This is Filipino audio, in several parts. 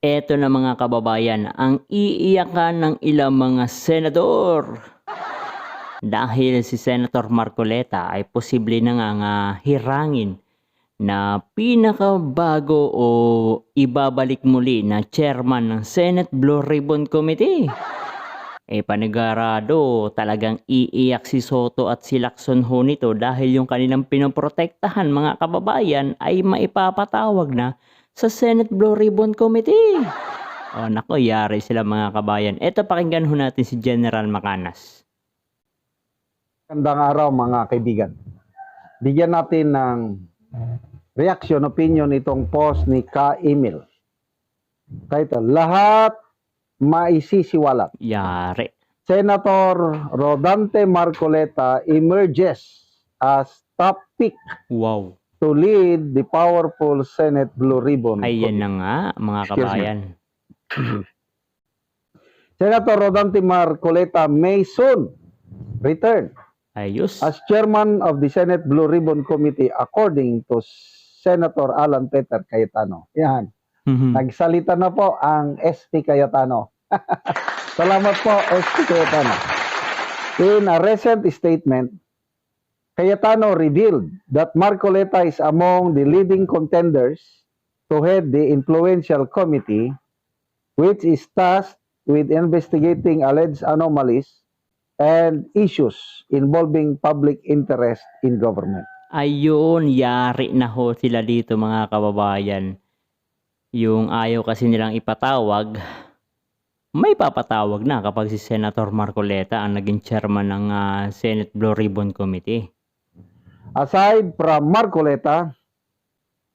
Eto na mga kababayan, ang iiyakan ng ilang mga senador. Dahil si Senator Marcoleta ay posible na nga hirangin na pinakabago o ibabalik muli na chairman ng Senate Blue Ribbon Committee. Panigurado talagang iiyak si Soto at si Lacson ho nito dahil yung kanilang pinoprotektahan mga kababayan ay maipapatawag na sa Senate Blue Ribbon Committee. Nako, yari sila mga kabayan. Eto, pakinggan ho natin si General Macanas. Magandang araw mga kaibigan. Bigyan natin ng reaction, opinion itong post ni Ka Emil. Title, lahat maisisiwalat. Yari. Senator Rodante Marcoleta emerges as top pick Wow. to lead the powerful Senate Blue Ribbon. Ayan na nga mga kabayan. Senator Rodante Marcoleta may soon return Ayos. as chairman of the Senate Blue Ribbon Committee according to Senator Alan Peter Cayetano. Yan. Nagsalita na po ang SP Cayetano. Salamat po, SP Cayetano. In a recent statement, Cayetano revealed that Marcoleta is among the leading contenders to head the influential committee, which is tasked with investigating alleged anomalies and issues involving public interest in government. Ayun, yari na ho sila dito mga kababayan. Yung ayaw kasi nilang ipatawag, may papatawag na kapag si Senator Marcoleta ang naging chairman ng Senate Blue Ribbon Committee. Aside from Marcoleta,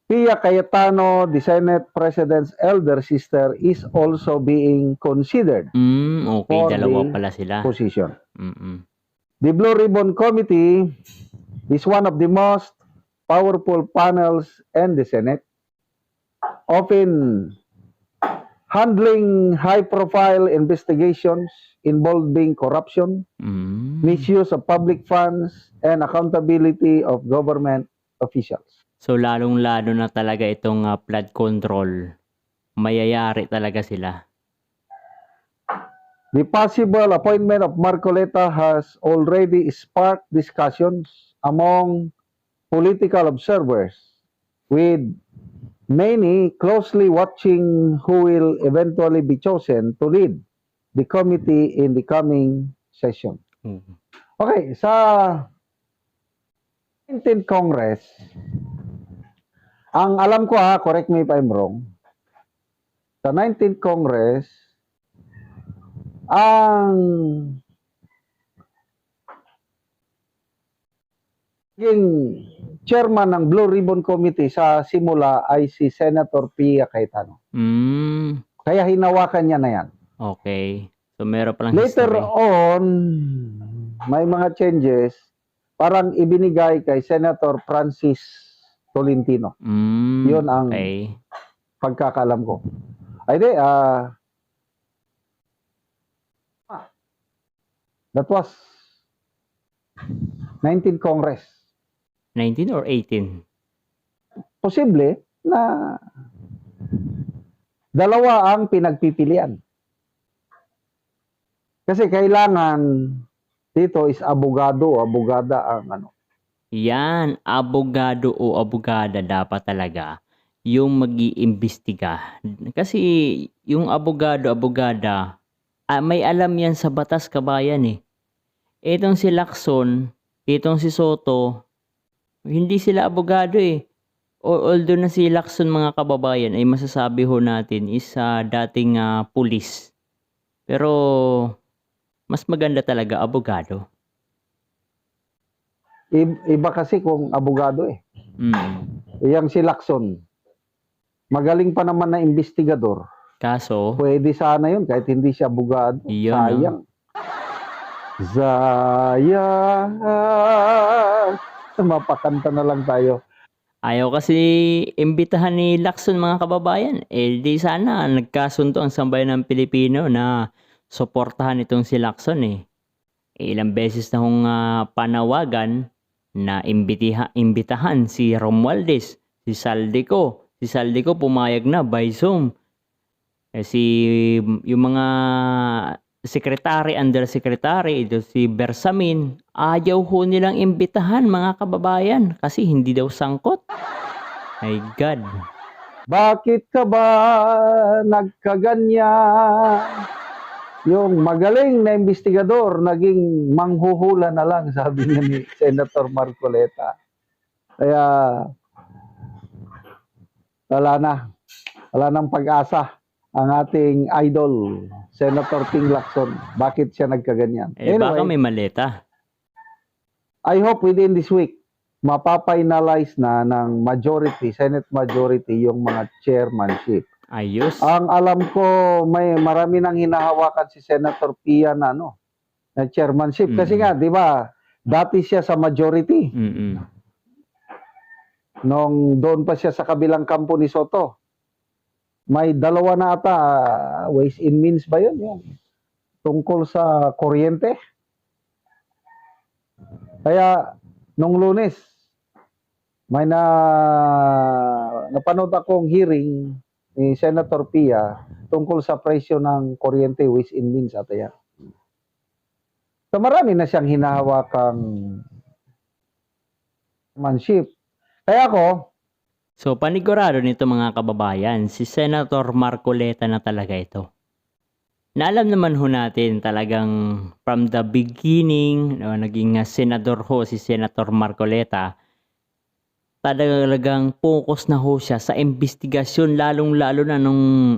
Pia Cayetano, the Senate President's elder sister, is also being considered Okay, for dalawa the pala sila. position. The Blue Ribbon Committee is one of the most powerful panels in the Senate, often handling high-profile investigations involving corruption, misuse of public funds, and accountability of government officials. So lalong-lalo na talaga itong flood control. Mayayari talaga sila. The possible appointment of Marcoleta has already sparked discussions among political observers, with many closely watching who will eventually be chosen to lead the committee in the coming session. Okay, sa 19th Congress, ang alam ko correct me if I'm wrong, sa 19th Congress, ang naging chairman ng Blue Ribbon Committee sa simula ay si Senator Pia Cayetano. Kaya hinawakan niya na yan. Okay. So meron palang Later history. on, may mga changes, parang ibinigay kay Senator Francis Tolentino. Yun ang pagkakalam ko. Ay di, that was 19th Congress. 19 or 18? Posible na dalawa ang pinagpipilian. Kasi kailangan dito is abogado, abogada ang ano. Yan, abogado o abogada dapat talaga yung mag-iimbestiga. Kasi yung abogado, abogada, may alam yan sa batas kabayan eh. Itong si Lacson, itong si Soto, hindi sila abogado eh. Although na si Lacson mga kababayan ay masasabi ho natin is dating pulis. Pero mas maganda talaga abogado. Iba kasi kung abogado eh. Yang si Lacson, magaling pa naman na investigador. Kaso, pwede sana yun kahit hindi siya abogado. Sayang. Sayang. Mapakanta na lang tayo. Ayaw kasi imbitahan ni Lacson mga kababayan. Di sana nagkasunto ang sambayan ng Pilipino na suportahan itong si Lacson eh. Ilang beses na hong panawagan na imbitahan si Romualdez, si Saldico. Si Saldico pumayag na by Zoom. Yung mga secretary, undersecretary, ito si Bersamin, ayaw ho nilang imbitahan mga kababayan kasi hindi daw sangkot. My God. Bakit ka ba nagkaganyan? Yung magaling na investigador, naging manghuhula na lang, sabi nga ni Senator Marcoleta. Kaya, wala na. Wala nang pag-asa ang ating idol, Senator Ping Lacson. Bakit siya nagkaganyan? Baka may maleta. I hope within this week, mapapinalize na ng majority, Senate majority, yung mga chairmanship. Ayos. Ang alam ko, may marami nang hinahawakan si Senator Pia na chairmanship. Kasi nga, di ba, dati siya sa majority. Nung doon pa siya sa kabilang kampo ni Soto. May dalawa na ata, Ways and Means ba yun? Tungkol sa kuryente. Kaya, nung Lunes, may napanood akong hearing ni Senator Pia tungkol sa presyo ng kuryente, Ways and Means ata yan. So marami na siyang hinahawakang manship. Kaya ako, so panigurado nito mga kababayan, si Senator Marcoleta na talaga ito. Na alam naman ho natin talagang from the beginning, naging senador ho si Senator Marcoleta, talagang focus na ho siya sa investigasyon, lalong-lalo na nung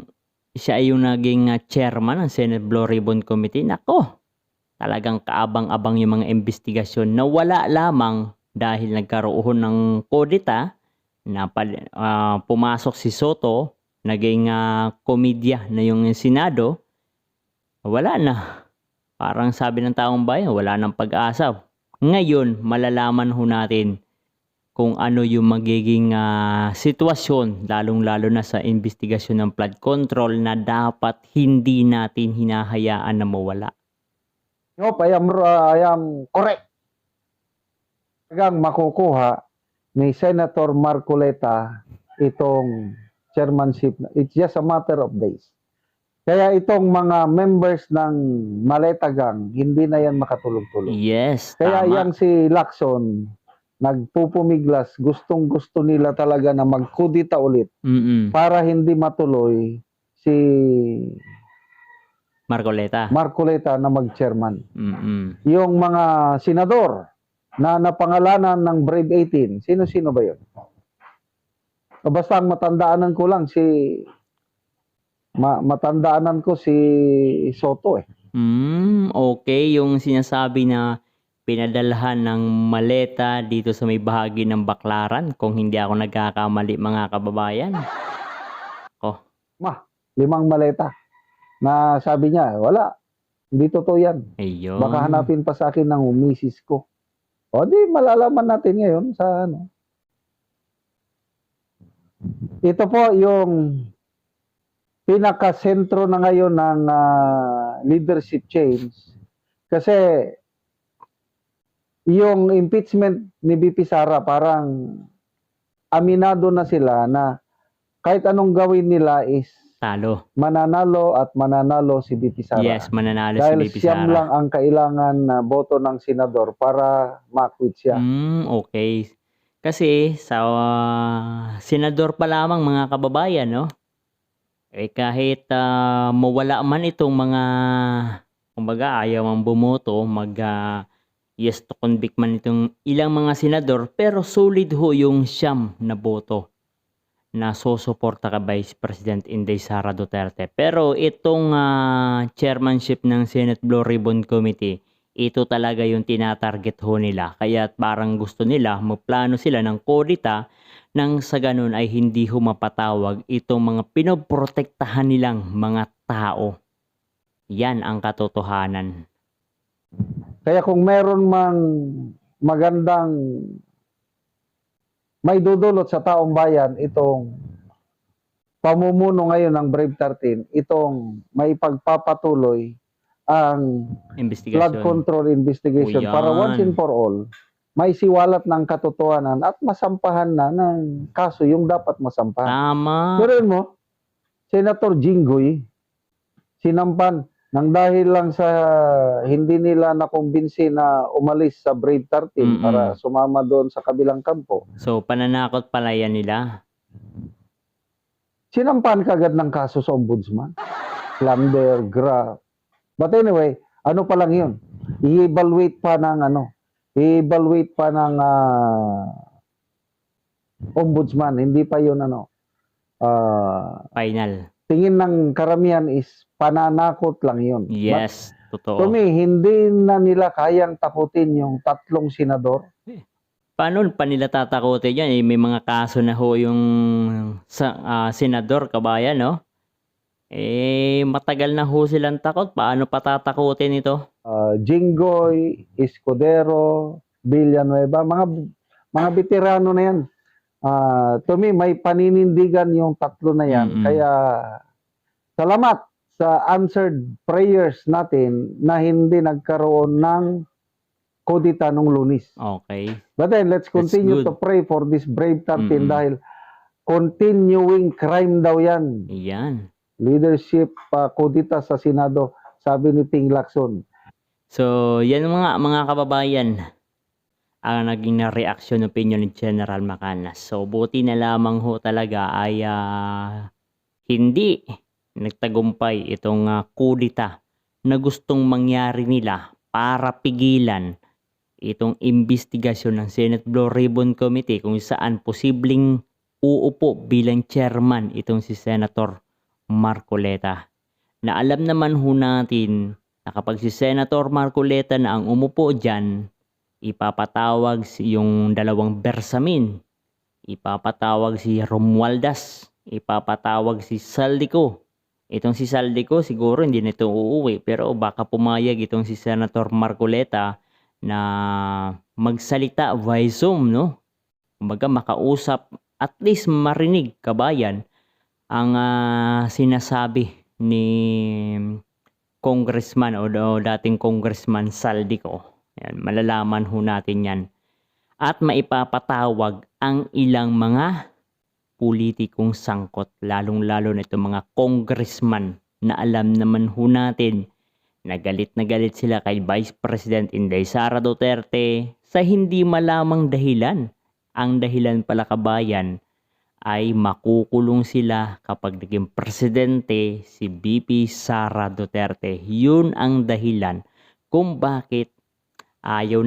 siya ay yung naging chairman ng Senate Blue Ribbon Committee. Nako, talagang kaabang-abang yung mga investigasyon na wala lamang dahil nagkaroon ng kodita na pumasok si Soto, naging komedya na yung Senado, wala na. Parang sabi ng taong bayan, wala nang pag-asa. Ngayon, malalaman ho natin kung ano yung magiging sitwasyon, lalong-lalo na sa investigasyon ng flood control na dapat hindi natin hinahayaan na mawala. I am correct. Talagang makukuha ni Senator Marcoleta itong chairmanship. It's just a matter of days. Kaya itong mga members ng Maleta Gang, hindi na yan makatulog-tulog. Yes, Kaya tama. yang si Lacson, nagpupumiglas, gustong-gusto nila talaga na magkudita ulit para hindi matuloy si Marcoleta na mag-chairman. Yung mga senador na napangalanan ng Brave 18, sino-sino ba yun? Basta ang matandaanan ko lang matandaanan ko si Soto eh. Okay, yung sinasabi na pinadalhan ng maleta dito sa may bahagi ng Baclaran, kung hindi ako nagkakamali mga kababayan. 5 maleta na sabi niya, wala, hindi totoo yan. Ayun. Baka hanapin pa sa akin ng misis ko. O di malalaman natin ngayon sa ano. Ito po yung pinakasentro na ngayon ng leadership change. Kasi yung impeachment ni BP Sara, parang aminado na sila na kahit anong gawin nila is talo. Mananalo at mananalo si BP Sara. Yes, mananalo dahil si BP Sara. Siyam lang ang kailangan na boto ng senador para ma-quit siya. Okay. Kasi sa senador pa lamang mga kababayan, no? Kahit mawala man itong mga, kumbaga, ayaw ang bumoto, yes to convict man itong ilang mga senador, pero solid ho yung siyam na boto na susuporta ka Vice President Inday Sara Duterte. Pero itong chairmanship ng Senate Blue Ribbon Committee, ito talaga yung tinatarget ho nila. Kaya parang gusto nila, magplano sila ng kodita nang sa ganun ay hindi ho mapatawag itong mga pinoprotektahan nilang mga tao. Yan ang katotohanan. Kaya kung meron mang magandang may dudulot sa taong bayan itong pamumuno ngayon ng Brave 13, itong may pagpapatuloy ang flood control investigation para once and for all, may siwalat ng katotohanan at masampahan na ng kaso yung dapat masampahan. Tama. Pero mo, Senator Jinggoy, sinampan nang dahil lang sa hindi nila nakumbinsi na umalis sa Brave 13 para sumama doon sa kabilang kampo. So, pananakot pala yan nila. Sinampan kagad ng kaso sa ombudsman. Slander, graft. But anyway, ano pa lang yun? I-evaluate pa ng ombudsman. Hindi pa yun Final. tingin ng karamihan is pananakot lang yun. Yes, But, totoo. to me, hindi na nila kayang takutin yung 3 senador. Paano pa nila tatakutin yan? May mga kaso na ho yung senador, kabayan, no? Matagal na ho silang takot. Paano pa tatakutin ito? Jinggoy, Escudero, Villanueva, mga veterano na yan. To me, may paninindigan yung 3 na yan. Kaya, salamat sa answered prayers natin na hindi nagkaroon ng kudita nung Lunes. Okay. But then, let's continue to pray for this Brave 13 dahil continuing crime daw yan. Yan. Leadership kudita sa Senado, sabi ni Ping Lacson. So, yan mga kababayan ang naging na reaction opinion ni General Macanas. So, buti na lamang ho talaga ay hindi nagtagumpay itong kudita na gustong mangyari nila para pigilan itong investigasyon ng Senate Blue Ribbon Committee kung saan posibleng uupo bilang chairman itong si Senator Marcoleta. Na alam naman ho natin na kapag si Senator Marcoleta na ang umupo dyan, ipapatawag yung 2 Bersamin, ipapatawag si Romualdez, ipapatawag si Saldico. Itong si Saldico siguro hindi na ito uuwi, pero baka pumayag itong si Senator Marcoleta na magsalita via Zoom, no? Kumbaga makausap, at least marinig, kabayan, ang sinasabi ni Congressman o dating Congressman Saldico. Yan, malalaman ho natin yan. At maipapatawag ang ilang mga politikong sangkot, lalong-lalo na itong mga congressman na alam naman ho natin na galit sila kay Vice President Inday Sara Duterte sa hindi malamang dahilan. Ang dahilan pala, kabayan, ay makukulong sila kapag naging presidente si VP Sara Duterte. Yun ang dahilan kung bakit ayaw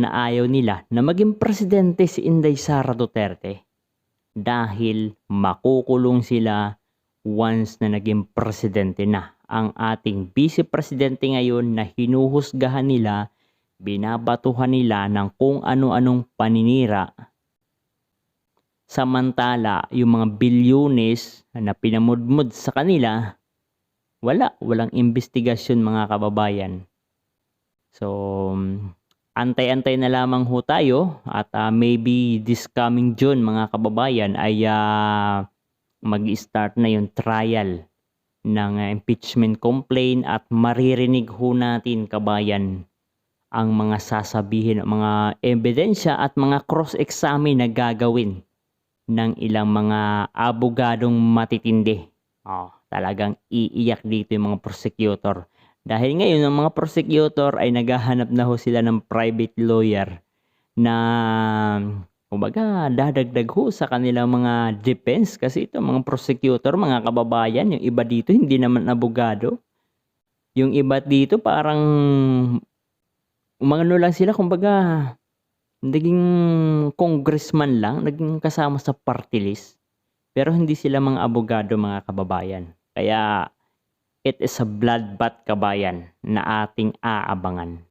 nila na maging presidente si Inday Sara Duterte. Dahil makukulong sila once na naging presidente na. Ang ating vice presidente ngayon na hinuhusgahan nila, binabatuhan nila ng kung ano-anong paninira. Samantala, yung mga bilyones na pinamudmud sa kanila, walang investigasyon, mga kababayan. So, antay-antay na lamang ho tayo at maybe this coming June, mga kababayan, ay mag-start na yung trial ng impeachment complaint at maririnig ho natin, kabayan, ang mga sasabihin, mga ebidensya at mga cross-examine na gagawin ng ilang mga abogadong matitindi. Talagang iiyak dito yung mga prosecutor. Dahil ngayon, ang mga prosecutor ay naghahanap na ho sila ng private lawyer na, kumbaga, dadagdag ho sa kanilang mga defense. Kasi ito, mga prosecutor, mga kababayan, yung iba dito hindi naman abogado. Yung iba dito parang umano lang sila, kumbaga, naging congressman lang, naging kasama sa party list. Pero hindi sila mga abogado, mga kababayan. Kaya, it is a bloodbath, kabayan, na ating aabangan.